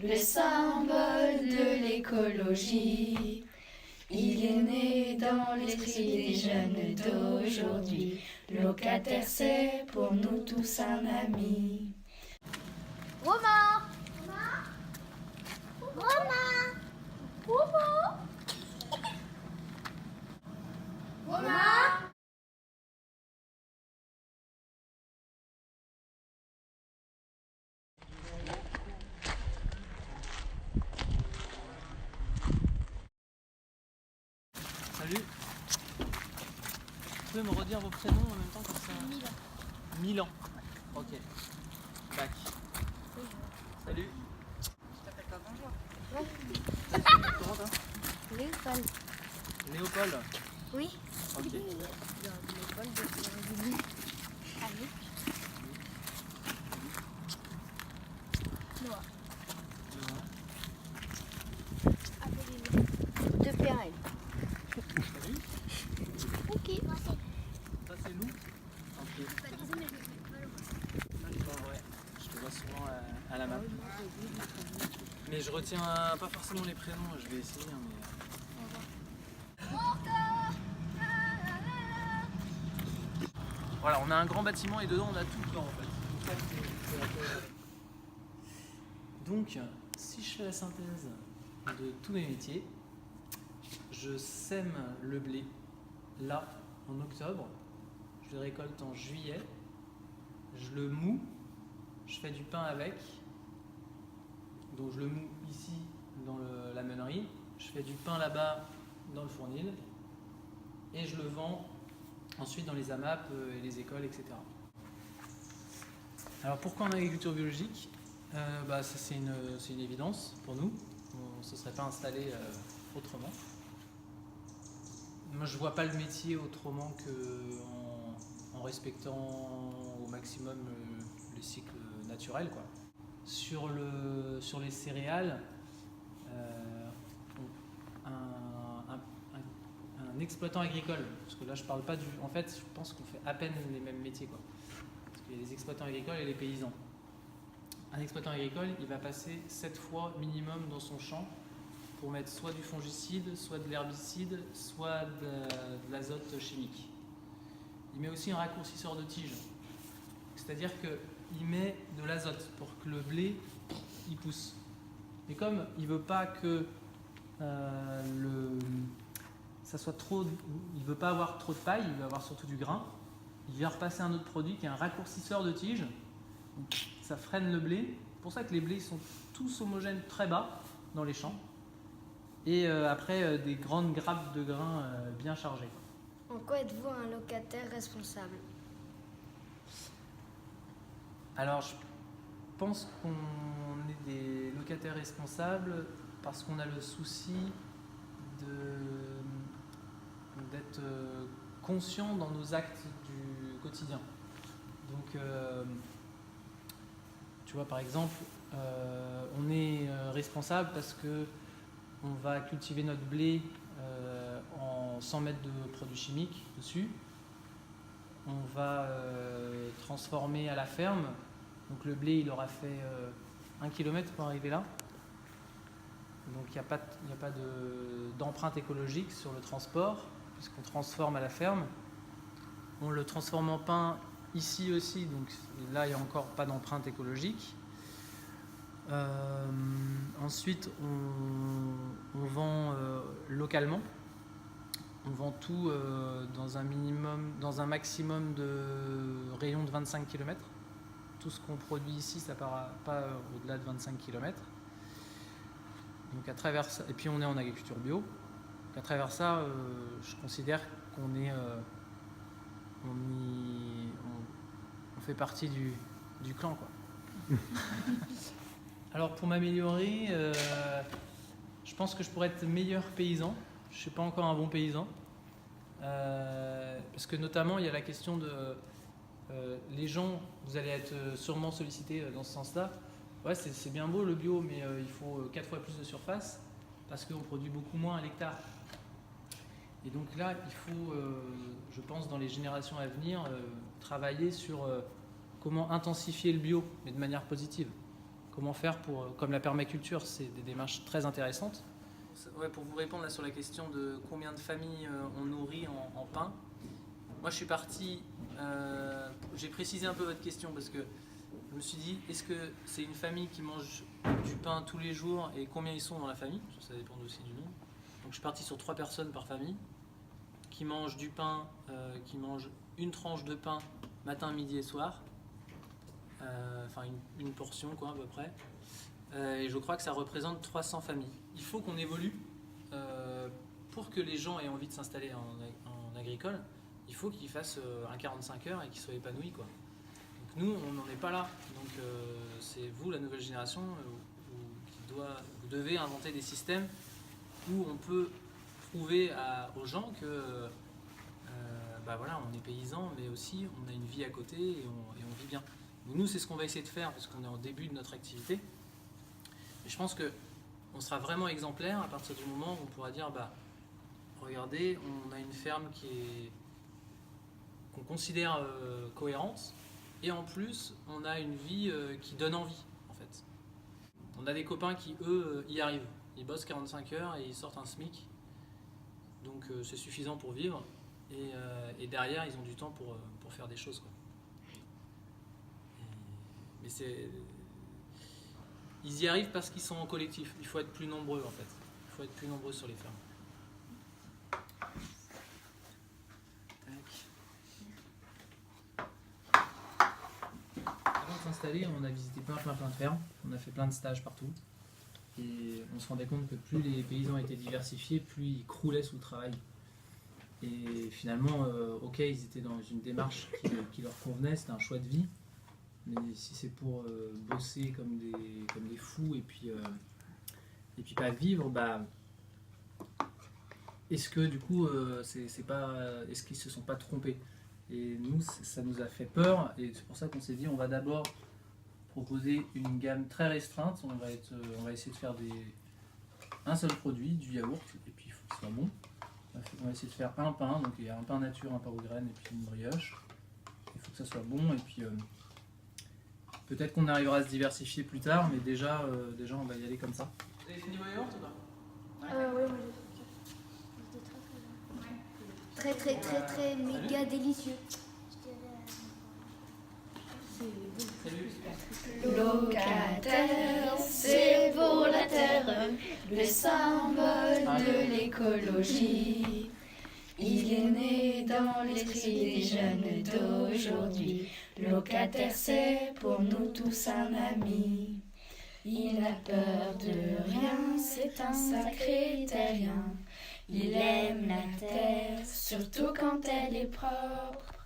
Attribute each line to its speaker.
Speaker 1: le symbole de l'écologie. Il est né dans l'esprit des jeunes d'aujourd'hui. Locataire, c'est pour nous tous un ami.
Speaker 2: Romain! Romain! Romain! Romain!
Speaker 3: Salut. Vous pouvez me redire vos prénoms en même temps comme ça? Milan. Ok. Tac. Salut.
Speaker 2: Je t'appelle pas bonjour.
Speaker 3: Comment toi?
Speaker 2: Léopold.
Speaker 3: Léopold.
Speaker 2: Oui.
Speaker 3: Ok.
Speaker 2: Léopold de Allez. Noah. Appelez-le. De Perel.
Speaker 3: Salut.
Speaker 2: Ok.
Speaker 3: Ça c'est nous. Ok. Ouais. Je te vois souvent à la map. Mais je retiens pas forcément les prénoms. Je vais essayer, hein, mais on va voir. Voilà, on a un grand bâtiment et dedans on a tout le plan en fait. Donc, si je fais la synthèse de tous mes métiers, je sème le blé là en octobre, je le récolte en juillet, je le moue, je fais du pain avec, donc je le moue ici dans la meunerie, je fais du pain là-bas dans le fournil et je le vends ensuite dans les AMAP et les écoles, etc. Alors pourquoi en agriculture biologique? Ça c'est une évidence pour nous, on ne se serait pas installé autrement. Moi je ne vois pas le métier autrement qu'en respectant au maximum les cycles naturels, quoi. Sur les céréales, un exploitant agricole, parce que là je parle pas du... En fait je pense qu'on fait à peine les mêmes métiers, quoi. Parce qu'il y a les exploitants agricoles et les paysans. Un exploitant agricole, il va passer 7 fois minimum dans son champ pour mettre soit du fongicide, soit de l'herbicide, soit de l'azote chimique. Il met aussi un raccourcisseur de tige, c'est-à-dire qu'il met de l'azote pour que le blé il pousse. Mais comme il ne veut pas que ça soit trop, il veut pas avoir trop de paille, il veut avoir surtout du grain, il vient repasser un autre produit qui est un raccourcisseur de tige. Donc, ça freine le blé. C'est pour ça que les blés sont tous homogènes très bas dans les champs. Et après, des grandes grappes de grains bien chargées.
Speaker 2: En quoi êtes-vous un locataire responsable?
Speaker 3: Alors, je pense qu'on est des locataires responsables parce qu'on a le souci d'être conscient dans nos actes du quotidien. Donc, tu vois, par exemple, on est responsable parce que on va cultiver notre blé sans mettre de produits chimiques dessus. On va transformer à la ferme. Donc le blé, il aura fait 1 km pour arriver là. Donc il n'y a pas d'empreinte écologique sur le transport, puisqu'on transforme à la ferme. On le transforme en pain ici aussi, donc là il n'y a encore pas d'empreinte écologique. Ensuite, on vend localement. On vend tout dans un maximum de rayons de 25 km. Tout ce qu'on produit ici, ça part pas au-delà de 25 km. Donc à travers ça, et puis on est en agriculture bio. Donc à travers ça, je considère qu'on est, on fait partie du clan, quoi. Alors pour m'améliorer, je pense que je pourrais être meilleur paysan. Je ne suis pas encore un bon paysan. Parce que notamment, il y a la question de... les gens, vous allez être sûrement sollicités dans ce sens-là. Ouais, c'est bien beau le bio, mais il faut 4 fois plus de surface parce qu'on produit beaucoup moins à l'hectare. Et donc là, il faut, je pense, dans les générations à venir, travailler sur comment intensifier le bio, mais de manière positive. comment faire pour, comme la permaculture, c'est des démarches très intéressantes. Ouais, pour vous répondre là sur la question de combien de familles on nourrit en pain, moi je suis parti, j'ai précisé un peu votre question parce que je me suis dit, est-ce que c'est une famille qui mange du pain tous les jours et combien ils sont dans la famille? Ça dépend aussi du nombre. Donc je suis parti sur 3 personnes par famille qui mangent du pain, qui mangent une tranche de pain matin, midi et soir. Enfin une portion quoi à peu près. Et je crois que ça représente 300 familles. Il faut qu'on évolue pour que les gens aient envie de s'installer en agricole. Il faut qu'ils fassent un 45 heures et qu'ils soient épanouis quoi. Donc nous on n'en est pas là. Donc c'est vous la nouvelle génération vous devez inventer des systèmes où on peut prouver aux gens que voilà, on est paysan mais aussi on a une vie à côté et on vit bien. Donc nous c'est ce qu'on va essayer de faire parce qu'on est en début de notre activité. Et je pense qu'on sera vraiment exemplaire à partir du moment où on pourra dire regardez, on a une ferme qu'on considère cohérente et en plus on a une vie qui donne envie en fait. On a des copains qui eux y arrivent, ils bossent 45 heures et ils sortent un SMIC donc c'est suffisant pour vivre et derrière ils ont du temps pour faire des choses quoi. Mais ils y arrivent parce qu'ils sont en collectif. Il faut être plus nombreux en fait. Il faut être plus nombreux sur les fermes. Avant de s'installer, on a visité plein de fermes. On a fait plein de stages partout. Et on se rendait compte que plus les paysans étaient diversifiés, plus ils croulaient sous le travail. Et finalement, ok, ils étaient dans une démarche qui leur convenait, c'était un choix de vie. Mais si c'est pour bosser comme des fous et puis pas vivre, est-ce que du coup est-ce qu'ils se sont pas trompés? Et nous ça nous a fait peur et c'est pour ça qu'on s'est dit on va d'abord proposer une gamme très restreinte. On va essayer de faire un seul produit, du yaourt, et puis il faut qu'il soit bon. On va essayer de faire un pain, donc il y a un pain nature, un pain aux graines et puis une brioche. Il faut que ça soit bon et puis peut-être qu'on arrivera à se diversifier plus tard, mais déjà on va y aller comme ça. Vous avez fini vos yaourts ou pas?
Speaker 2: Oui, moi j'ai fait ça. Très méga délicieux.
Speaker 1: Locataire, c'est pour la terre, le symbole de l'écologie. Il est né dans l'esprit des jeunes d'aujourd'hui. Locataire, c'est pour nous tous un ami. Il n'a peur de rien, c'est un sacré terrien. Il aime la terre, surtout quand elle est propre.